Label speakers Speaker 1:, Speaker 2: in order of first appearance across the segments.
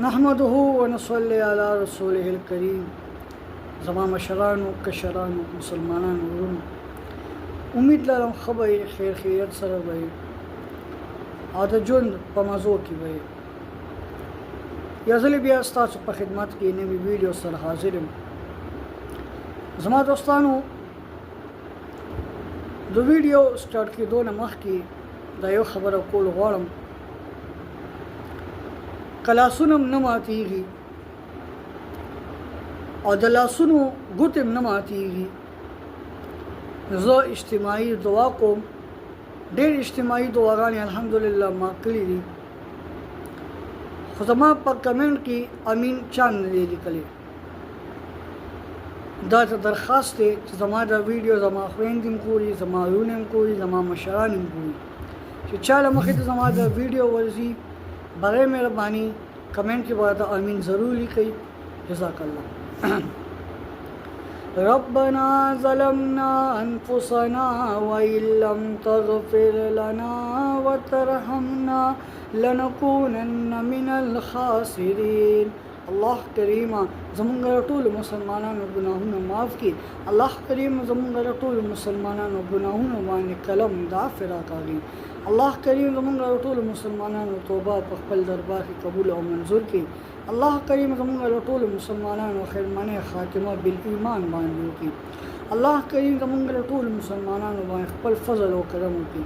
Speaker 1: نحمده ونصلي على رسوله الكريم. زما مشرانو کشرانو مسلمانانو ورونو، امید لرم ښه به یې، خیر خیریت سره به یې او د ژوند په مزو کې به یې. یو ځل بیا ستاسو په خدمت کې نوې ویډیو سره حاضر یم. زما دوستانو، د ویډیو سټارټ کېدو نه مخکې دا یو خبره کول غواړم. که لاسونه نه ماتېږي او د لاسونو ګوتې نه ماتېږي، زه اجتماعي دعا کوم. ډېر اجتماعي دعاګانې الحمدلله ما کړي دي، خو زما په کمنټ کې امین چا نه دی لیکلی. دا ته درخواست دی چې زما دا ویډیو زما خویندې هم ګوري، زما ورونه هم ګوري، زما مشران هم ګوري، چې چا له مخې ته زما دا ویډیو ورځي، برای مهرباني کمنټ کې باید امین ضرور لیکئ. جزاک الله. ربنا ظلمنا انفسنا وإن لم تغفر لنا وترحمنا لنكونن من الخاسرين. الله کریم زمونږ ټول مسلمانانو ګناهونه معاف کړي. الله کریم زمونږ ټول مسلمانانو ګناهونه باندې قلم د عفو راکاږي. الله کریم زمونږ ټول مسلمانانو توبه په خپل دربار کې قبول او منظور کړي. الله کریم زمونږ ټول مسلمانانو خیرمنه خاتمه بالایمان باندې وکړي. الله کریم زمونږ ټول مسلمانانو باندې خپل فضل او کرم وکړي.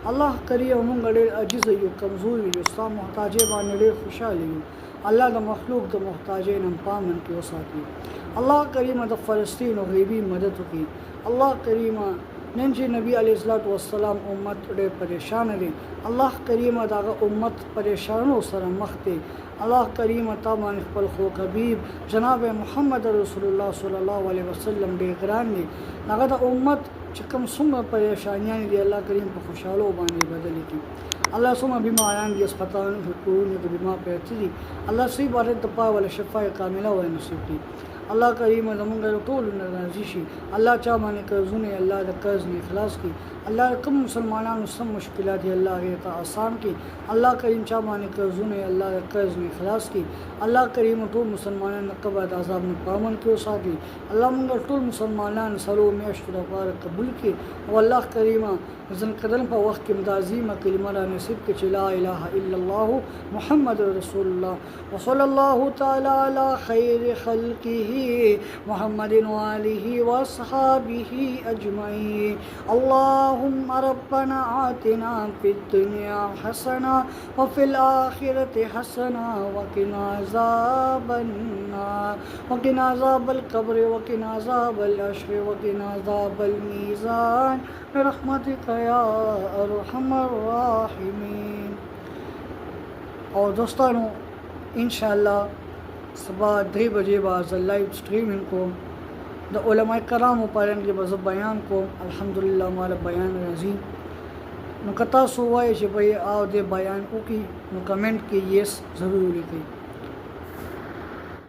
Speaker 1: الله کریم موږ ډېر عاجز یو، کمزور یو، ستا محتاج باندې ډېر خوشاله یو. الله د مخلوق د محتاجۍ نه پامن کې وساتي. الله کریم د فلسطین او غیبی مدد وکړي. الله کریم نن چې نبی علیه الصلاۃ والسلام امت ډېر پریشان دي، الله کریم دغه امت پریشانو سره مخ دی. الله کریم تا باندې خپل خو حبیب جناب محمد رسول الله صلی الله علیه وسلم ډېر ګران دي. هغه د امت چې کوم څومره پریشانیان دي، الله کریم په خوشحالو باندې بدل کړي. الله څومره بیماران دي، هسپتالونو کې کورونو کې بیمار پراته دي، الله صحیح بارت د پای ولا شفای کامله ور نصیب کړي. الله کریم زمونږ ټول نه راضي شي. الله چا باندې قرضونه الله د قرض نه خلاص کړي. الله کوم مسلمانانو سم مشکلات الله هغه ته آسان کړي. الله کریم چا باندې قرضونه الله د قرض نه خلاص کړي. الله کریم ټول مسلمانانو قبر د عذاب نه پامن کې وساتي. الله موږ ټول مسلمانان سلو میاشتو لپاره قبول کړي او الله کریم ځن کدن په وخت کې مدازیمه کلمه را نصیب کړي چې لا اله الا الله محمد رسول الله وصلی الله تعالی علی خیر خلقه محمد وآله وصحابه اجمعین. اللهم ربنا آتنا في الدنيا حسنه وفي الآخرة حسنه وقنا عذاب النار وقنا عذاب القبر وقنا عذاب الحشر وقنا عذاب الميزان برحمتك يا ارحم الراحمين. او دوستانو، ان شاء الله صبح 3 بجے بعد لائیو سټریمینګ کوم. د علماء کرامو په اړه کې به بیان کوم. الحمدلله مال بیان راځي. نو که تاسو وایئ چې به او د بیان وکړي، نو کمنټ کې یس ضرور لیکئ.